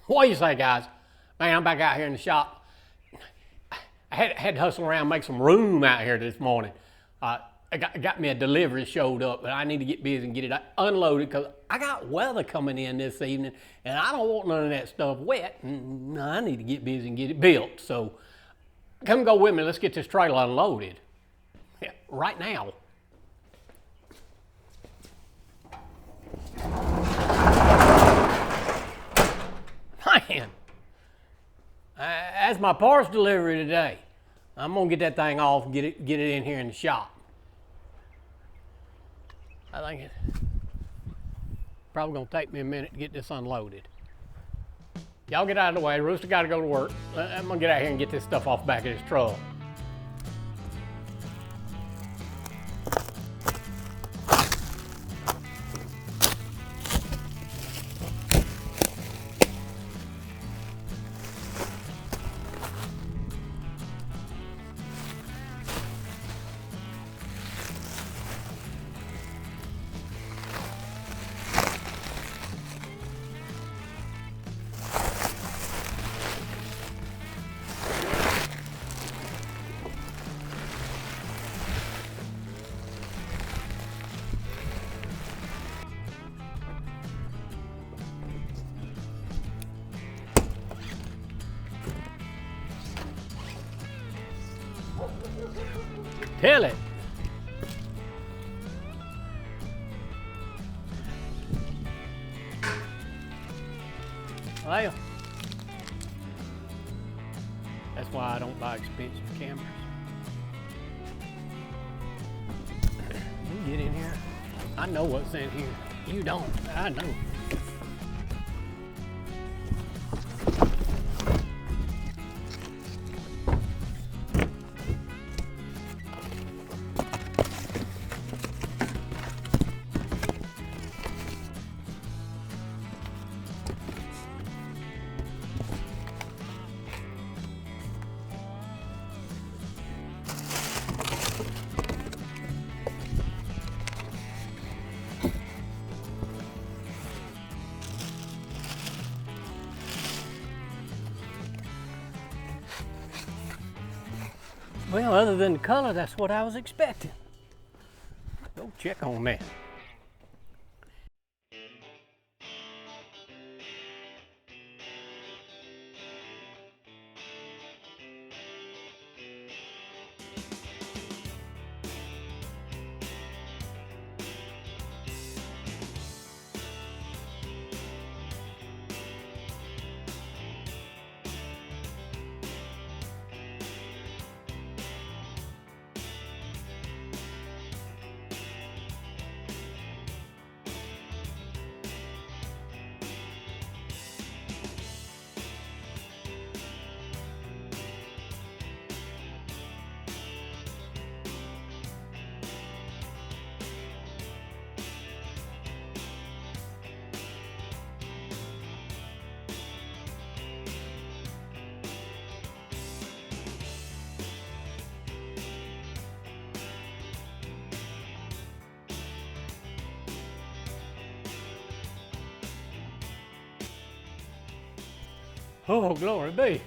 What do you say, guys? Man, I'm back out here in the shop. I had to hustle around and make some room out here this morning. I got me a delivery showed up, but I need to get busy and get it unloaded because I got weather coming in this evening, and I don't want none of that stuff wet. I need to get busy and get it built. So come go with me. Let's get this trailer unloaded. Yeah, right now. Man, that's my parts delivery today. I'm gonna get that thing off and get it in here in the shop. I think it's probably gonna take me a minute to get this unloaded. Y'all get out of the way. Rooster got to go to work. I'm gonna get out here and get this stuff off the back of this truck. Tell it. Well, that's why I don't buy expensive cameras. You get in here. I know what's in here. You don't. I know. Well, other than the color, that's what I was expecting. Go check on that. Oh, glory be.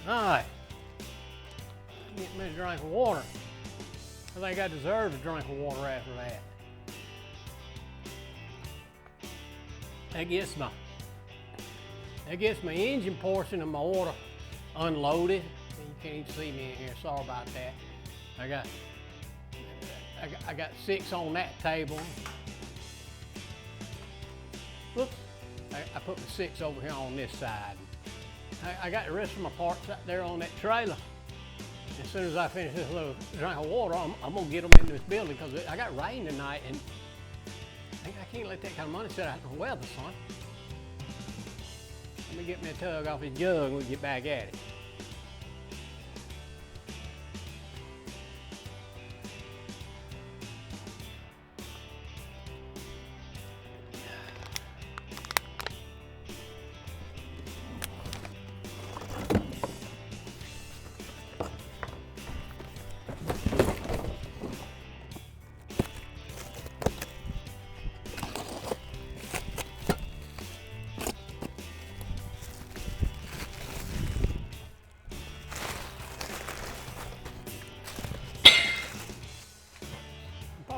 All right. Get me a drink of water. I think I deserve a drink of water after that. That gets my engine portion of my order unloaded. You can't even see me in here. Sorry about that. I got 6 on that table. Whoops. I put my 6 over here on this side. I got the rest of my parts out there on that trailer. As soon as I finish this little drink of water, I'm gonna get them into this building because I got rain tonight and I can't let that kind of money sit out in the weather, son. Let me get me a tug off his jug and we'll get back at it.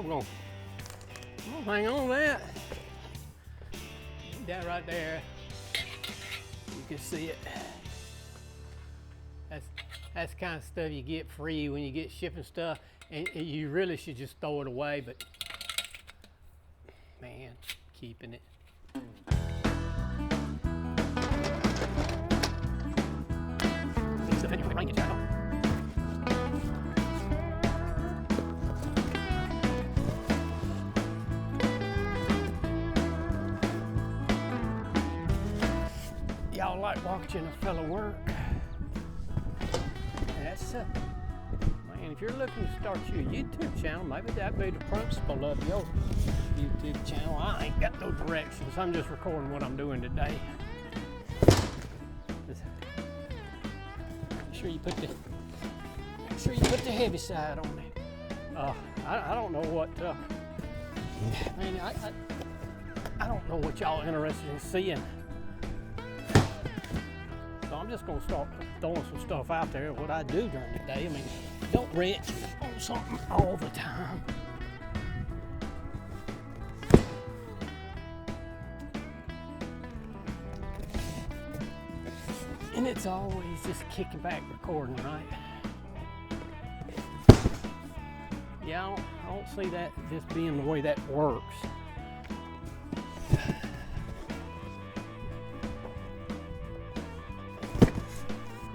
doggone. I'm gonna hang on to that. That right there. You can see it. That's the kind of stuff you get free when you get shipping stuff, and you really should just throw it away, but man, keeping it. Y'all like watching a fella work? That's man, if you're looking to start your YouTube channel, maybe that'd be the principle of your YouTube channel. I ain't got no directions. I'm just recording what I'm doing today. Make sure you put the heavy side on it. I don't know what. Man, I don't know what y'all interested in seeing. So I'm just gonna start throwing some stuff out there, what I do during the day. I mean, don't wrench on something all the time. And it's always just kicking back recording, right? Yeah, I don't see that just being the way that works.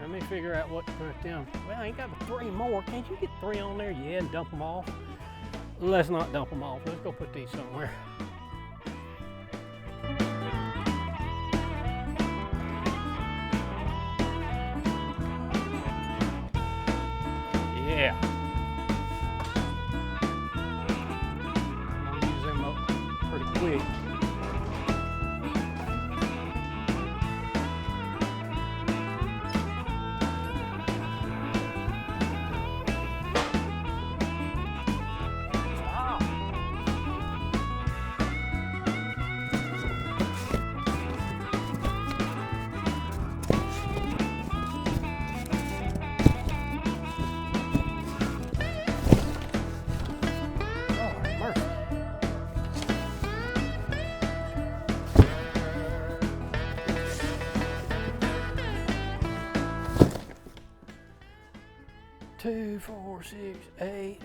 Let me figure out what to put down. Well, I ain't got but 3 more. Can't you get 3 on there? Yeah, and dump them off. Let's not dump them off. Let's go put these somewhere. Yeah. I'm gonna use them up pretty quick. Two, 4, 6, 8.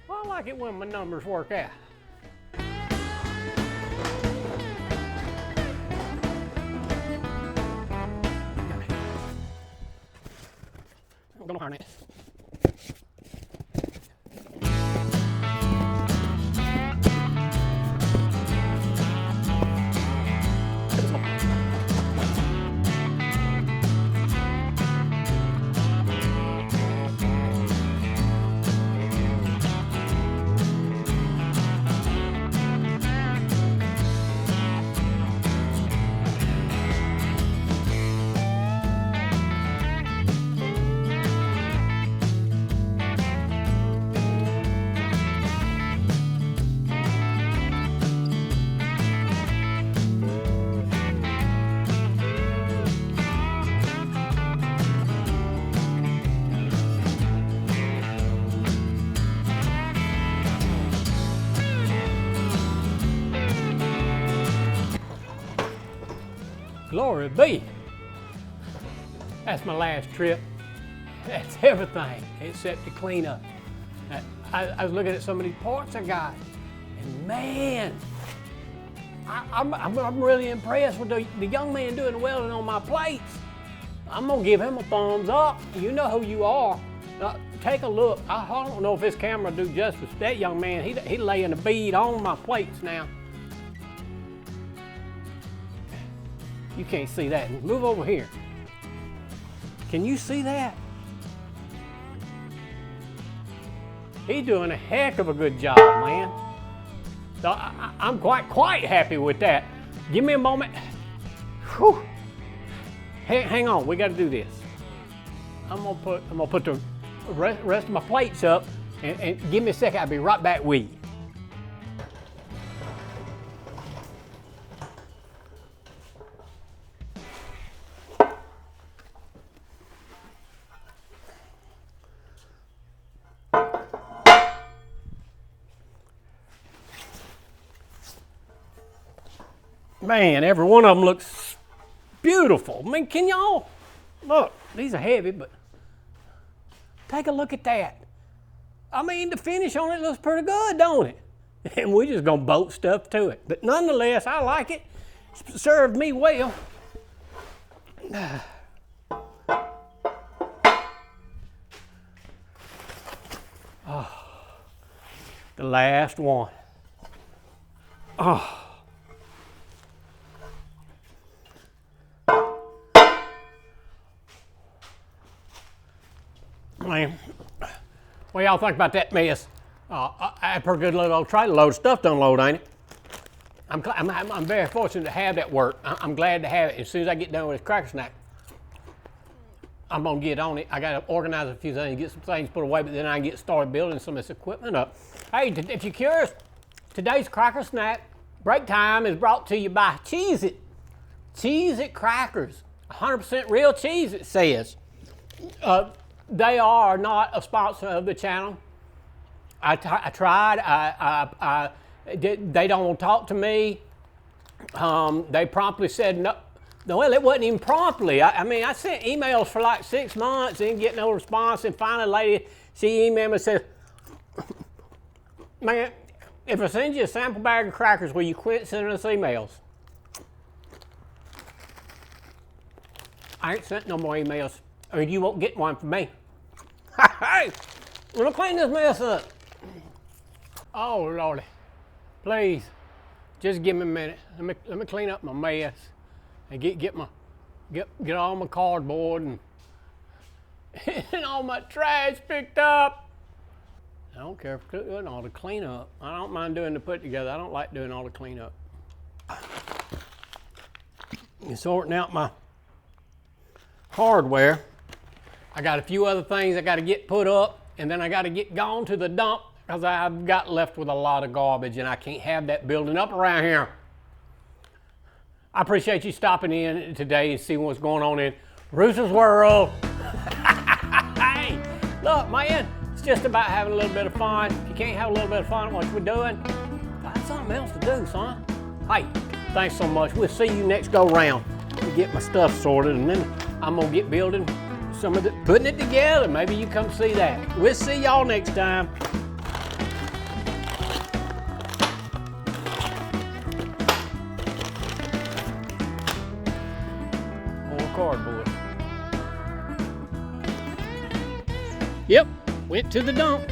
Well, I like it when my numbers work out. I'm gonna harness. Glory be. That's my last trip. That's everything except the cleanup. I was looking at some of these parts I got, and man, I'm really impressed with the young man doing the welding on my plates. I'm gonna give him a thumbs up. You know who you are. Now, take a look. I don't know if this camera do justice. That young man, he laying a bead on my plates now. You can't see that. Move over here. Can you see that? He's doing a heck of a good job, man. So I'm quite happy with that. Give me a moment. Whew. Hang on, we got to do this. I'm gonna put the rest of my plates up, and give me a second. I'll be right back with you. Man, every one of them looks beautiful. I mean, can y'all look? These are heavy, but take a look at that. I mean, the finish on it looks pretty good, don't it? And we're just gonna bolt stuff to it. But nonetheless, I like it. It's served me well. Oh, the last one. Oh. Man, what y'all think about that mess? I had a pretty good little old trailer load of stuff to unload, ain't it? I'm very fortunate to have that work. I'm glad to have it. As soon as I get done with this cracker snack, I'm gonna get on it. I gotta organize a few things, get some things put away, but then I can get started building some of this equipment up. Hey, if you're curious, today's cracker snack break time is brought to you by Cheez-It. Cheez-It crackers, 100% real cheese, it says. They are not a sponsor of the channel. I tried. They don't talk to me. They promptly said no. Well, it wasn't even promptly. I mean, I sent emails for like 6 months, didn't get no response, and finally, a lady, she emailed me and said, "Man, if I send you a sample bag of crackers, will you quit sending us emails?" I ain't sent no more emails. I mean, you won't get one from me. Hey, I'm gonna clean this mess up. Oh Lordy, please, just give me a minute. Let me clean up my mess and get all my cardboard and and all my trash picked up. I don't care if doing all the cleanup. I don't mind doing the put together. I don't like doing all the cleanup. And sorting out my hardware. I got a few other things I got to get put up, and then I got to get gone to the dump because I've got left with a lot of garbage, and I can't have that building up around here. I appreciate you stopping in today and seeing what's going on in Rooster's world. Hey, look, man, it's just about having a little bit of fun. If you can't have a little bit of fun at what we're doing, find something else to do, son. Hey, thanks so much. We'll see you next go round. Let me get my stuff sorted, and then I'm gonna get building some of it, putting it together. Maybe you come see that. We'll see y'all next time. More cardboard. Yep, went to the dump.